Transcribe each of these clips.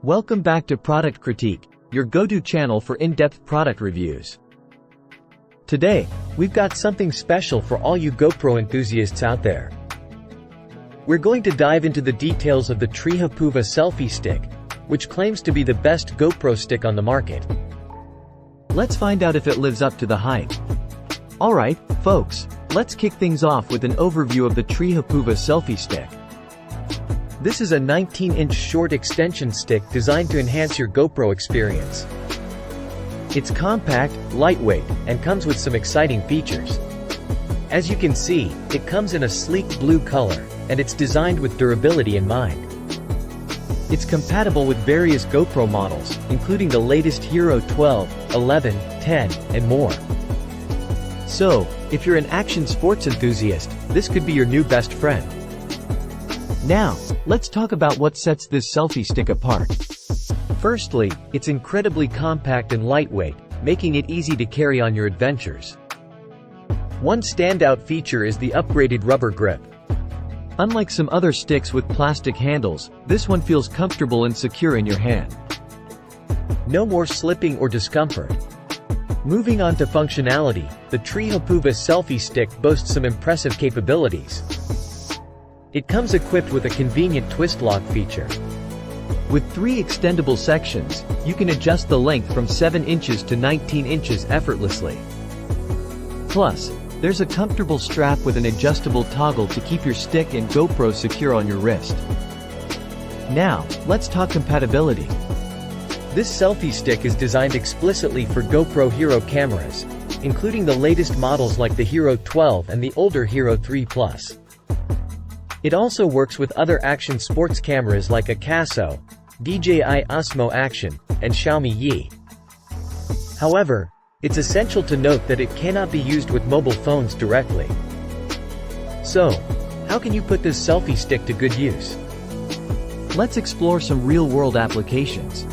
Welcome back to Product Critique, your go-to channel for in-depth product reviews. Today, we've got something special for all you GoPro enthusiasts out there. We're going to dive into the details of the Trehapuva Selfie stick, which claims to be the best GoPro stick on the market. Let's find out if it lives up to the hype. Alright, folks, let's kick things off with an overview of the Trehapuva Selfie stick. This is a 19-inch short extension stick designed to enhance your GoPro experience. It's compact, lightweight, and comes with some exciting features. As you can see, it comes in a sleek blue color, and it's designed with durability in mind. It's compatible with various GoPro models, including the latest Hero 12, 11, 10, and more. So, if you're an action sports enthusiast, this could be your new best friend. Now, let's talk about what sets this selfie stick apart. Firstly, it's incredibly compact and lightweight, making it easy to carry on your adventures. One standout feature is the upgraded rubber grip. Unlike some other sticks with plastic handles, this one feels comfortable and secure in your hand. No more slipping or discomfort. Moving on to functionality, the Trehapuva Selfie stick boasts some impressive capabilities. It comes equipped with a convenient twist lock feature. With 3 extendable sections, you can adjust the length from 7 inches to 19 inches effortlessly. Plus, there's a comfortable strap with an adjustable toggle to keep your stick and GoPro secure on your wrist. Now, let's talk compatibility. This selfie stick is designed explicitly for GoPro Hero cameras, including the latest models like the Hero 12 and the older Hero 3 Plus. It also works with other action sports cameras like a Casio, DJI Osmo Action, and Xiaomi Yi. However, it's essential to note that it cannot be used with mobile phones directly. So, how can you put this selfie stick to good use? Let's explore some real-world applications.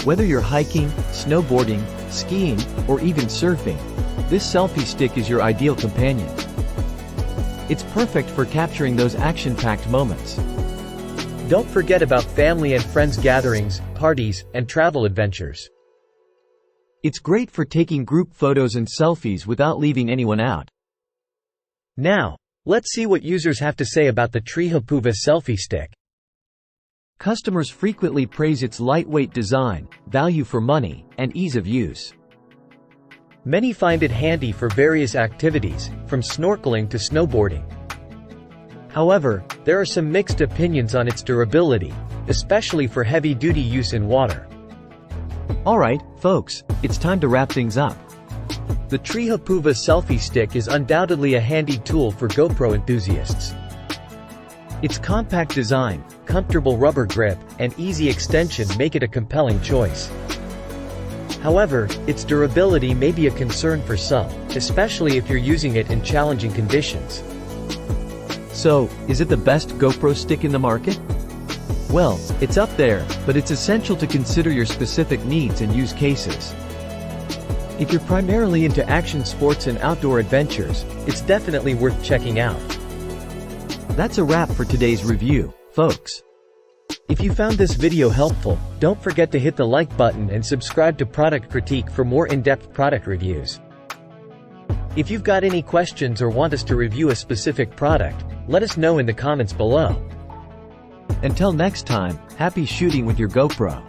Whether you're hiking, snowboarding, skiing, or even surfing, this selfie stick is your ideal companion. It's perfect for capturing those action-packed moments. Don't forget about family and friends gatherings, parties, and travel adventures. It's great for taking group photos and selfies without leaving anyone out. Now, let's see what users have to say about the Trehapuva Selfie stick. Customers frequently praise its lightweight design, value for money, and ease of use. Many find it handy for various activities, from snorkeling to snowboarding. However, there are some mixed opinions on its durability, especially for heavy-duty use in water. Alright, folks, it's time to wrap things up. The Trehapuva Selfie stick is undoubtedly a handy tool for GoPro enthusiasts. Its compact design, comfortable rubber grip, and easy extension make it a compelling choice. However, its durability may be a concern for some, especially if you're using it in challenging conditions. So, is it the best GoPro stick in the market? Well, it's up there, but it's essential to consider your specific needs and use cases. If you're primarily into action sports and outdoor adventures, it's definitely worth checking out. That's a wrap for today's review, folks. If you found this video helpful, don't forget to hit the like button and subscribe to Product Critique for more in-depth product reviews. If you've got any questions or want us to review a specific product, let us know in the comments below. Until next time, happy shooting with your GoPro.